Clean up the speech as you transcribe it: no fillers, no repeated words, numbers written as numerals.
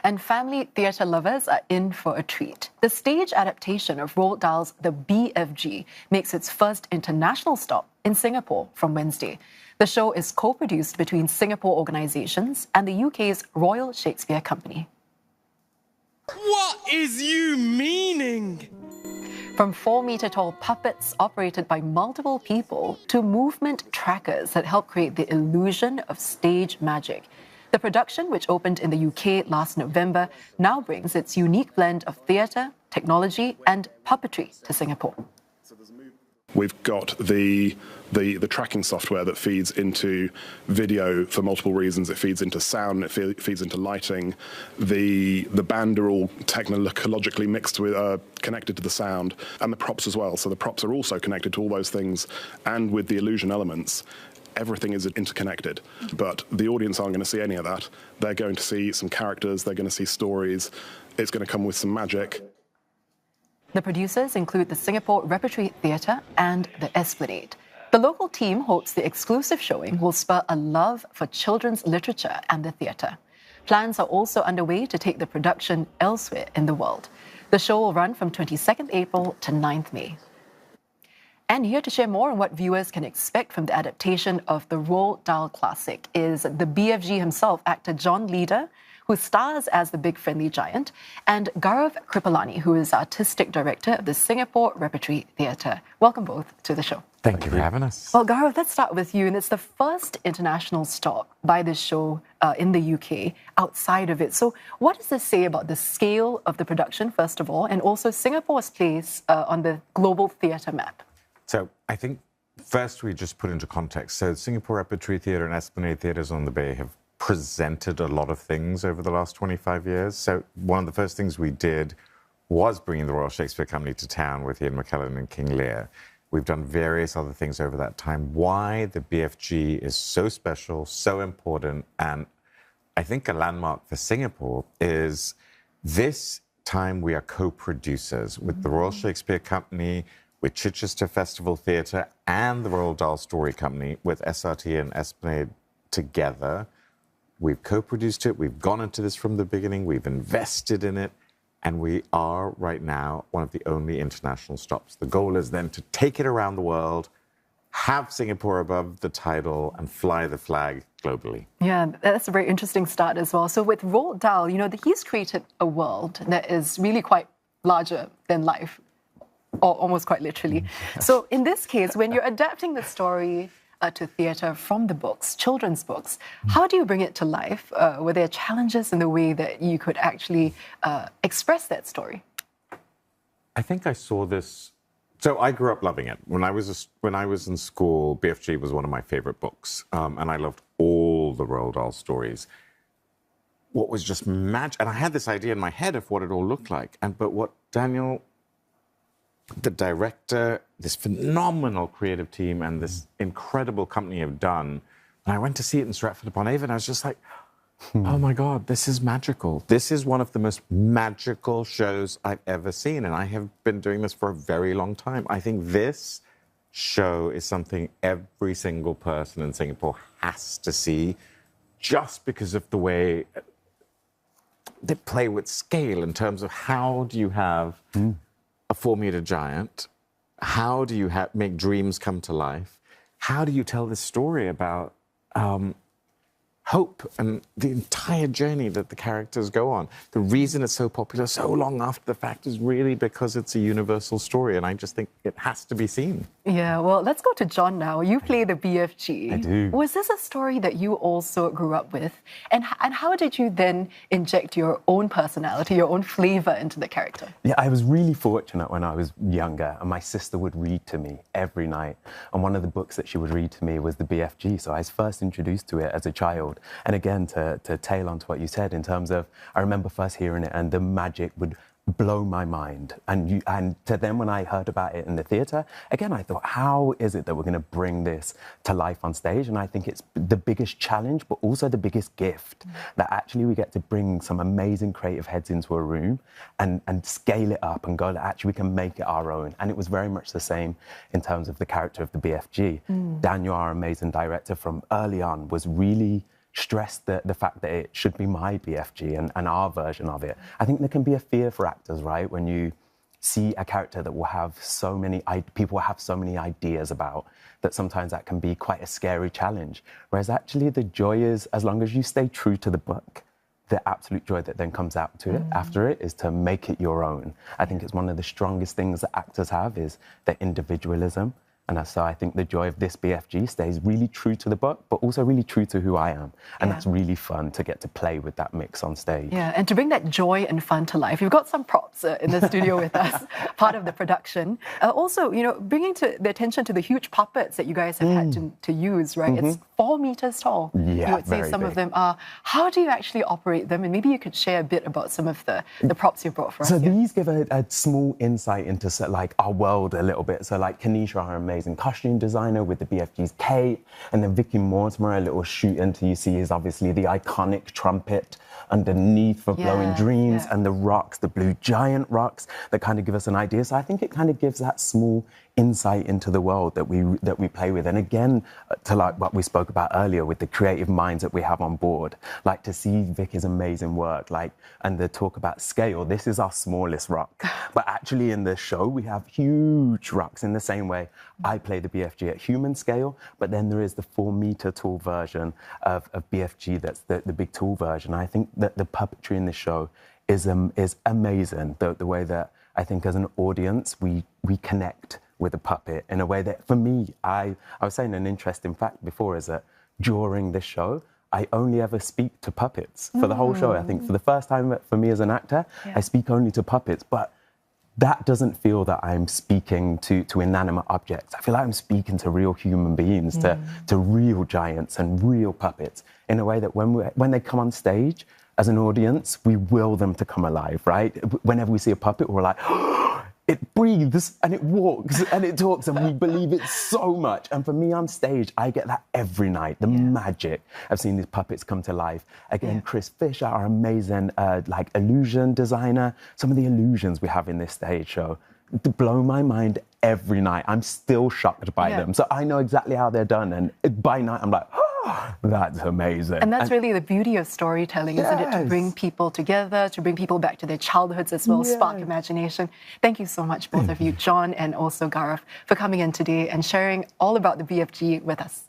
and family theatre lovers are in for a treat. The stage adaptation of Roald Dahl's The BFG makes its first international stop in Singapore from Wednesday. The show is co-produced between Singapore organisations and the UK's Royal Shakespeare Company. What is you meaning? From 4-metre-tall puppets operated by multiple people to movement trackers that help create the illusion of stage magic. The production, which opened in the UK last November, now brings its unique blend of theatre, technology and puppetry to Singapore. We've got the tracking software that feeds into video for multiple reasons. It feeds into sound, it feeds into lighting. The band are all technologically mixed with, connected to the sound, and the props as well. So the props are also connected to all those things, and with the illusion elements, everything is interconnected. But the audience aren't going to see any of that. They're going to see some characters, they're going to see stories. It's going to come with some magic. The producers include the Singapore Repertory Theatre and the Esplanade. The local team hopes the exclusive showing will spur a love for children's literature and the theatre. Plans are also underway to take the production elsewhere in the world. The show will run from 22nd April to 9th May. And here to share more on what viewers can expect from the adaptation of the Roald Dahl classic is the BFG himself, actor John Leader, who stars as the Big Friendly Giant, and Gaurav Kripalani, who is artistic director of the Singapore Repertory Theatre. Welcome both to the show. Thank you for having us. Well, Gaurav, let's start with you. And it's the first international stop by this show in the UK outside of it. So what does this say about the scale of the production, first of all, and also Singapore's place on the global theatre map? So I think first we just put into context. So Singapore Repertory Theatre and Esplanade Theatres on the Bay have presented a lot of things over the last 25 years. So one of the first things we did was bringing the Royal Shakespeare Company to town with Ian McKellen and King Lear. We've done various other things over that time. Why the BFG is so special, so important, and I think a landmark for Singapore is this time we are co-producers with the Royal Shakespeare Company, with Chichester Festival Theatre and the Roald Dahl Story Company, with SRT and Esplanade together. We've co-produced it, we've gone into this from the beginning, we've invested in it, and we are right now one of the only international stops. The goal is then to take it around the world, have Singapore above the title, and fly the flag globally. Yeah, that's a very interesting start as well. So with Roald Dahl, you know, he's created a world that is really quite larger than life, or almost quite literally. So in this case, when you're adapting the story to theatre from the books, children's books, how do you bring it to life? Were there challenges in the way that you could actually express that story? I think I saw this. So I grew up loving it. When I was in school, BFG was one of my favorite books, and I loved all the Roald Dahl stories. What was just magic, and I had this idea in my head of what it all looked like. But what Daniel, the director, this phenomenal creative team, and this incredible company have done, and I went to see it in Stratford-upon-Avon, and I was just like, oh my God, this is magical. This is one of the most magical shows I've ever seen, and I have been doing this for a very long time. I think this show is something every single person in Singapore has to see, just because of the way they play with scale in terms of how do you have a 4-meter giant, how do you make dreams come to life, how do you tell this story about hope and the entire journey that the characters go on. The reason it's so popular so long after the fact is really because it's a universal story, and I just think it has to be seen. Yeah, well, let's go to John now. You play the BFG. I do. Was this a story that you also grew up with? And how did you then inject your own personality, your own flavour into the character? Yeah, I was really fortunate when I was younger, and my sister would read to me every night. And one of the books that she would read to me was the BFG, so I was first introduced to it as a child. And again, to tail onto what you said in terms of, I remember first hearing it and the magic would blow my mind. And to then when I heard about it in the theatre, again, I thought, how is it that we're going to bring this to life on stage? And I think it's the biggest challenge, but also the biggest gift, that actually we get to bring some amazing creative heads into a room and scale it up and go, actually, we can make it our own. And it was very much the same in terms of the character of the BFG. Daniel, our amazing director, from early on was really stress the fact that it should be my BFG and our version of it. I think there can be a fear for actors, right? When you see a character that will have so many, people have so many ideas about, that sometimes that can be quite a scary challenge. Whereas actually the joy is, as long as you stay true to the book, the absolute joy that then comes out to it after it is to make it your own. I think it's one of the strongest things that actors have is their individualism. And so I think the joy of this BFG stays really true to the book, but also really true to who I am. And that's really fun to get to play with that mix on stage. Yeah, and to bring that joy and fun to life, you've got some props in the studio with us, part of the production. Also, you know, bringing the attention to the huge puppets that you guys have had to use, right? It's 4 meters tall. Yeah, you would say some of them are. How do you actually operate them? And maybe you could share a bit about some of the props you brought for us. So these give a small insight into like our world a little bit. So like Kanisha, our amazing costume designer with the BFG's cape, and then Vicky Mortimer, a little shoot into you see is obviously the iconic trumpet underneath for blowing dreams, and the rocks, the blue giant rocks that kind of give us an idea. So I think it kind of gives that small insight into the world that we play with. And again, to like what we spoke about earlier with the creative minds that we have on board, like to see Vicky's amazing work, like, and the talk about scale, this is our smallest rock. But actually in the show, we have huge rocks in the same way. I play the BFG at human scale, but then there is the 4 meter tall version of BFG that's the big tall version. I think that the puppetry in the show is amazing. The way that I think as an audience, we connect with a puppet in a way that, for me, I was saying an interesting fact before is that during this show, I only ever speak to puppets for the whole show. I think for the first time for me as an actor, I speak only to puppets, but that doesn't feel that I'm speaking to inanimate objects. I feel like I'm speaking to real human beings, to real giants and real puppets in a way that when they come on stage, as an audience, we will them to come alive, right? Whenever we see a puppet, we're like, it breathes and it walks and it talks and we believe it so much. And for me on stage, I get that every night, the magic of seeing these puppets come to life. Again, Chris Fisher, our amazing like illusion designer, some of the illusions we have in this stage show blow my mind every night. I'm still shocked by them. So I know exactly how they're done. And by night, I'm like, that's amazing. And that's really the beauty of storytelling, isn't it? To bring people together, to bring people back to their childhoods as well, spark imagination. Thank you so much, both of you, John and also Gaurav, for coming in today and sharing all about the BFG with us.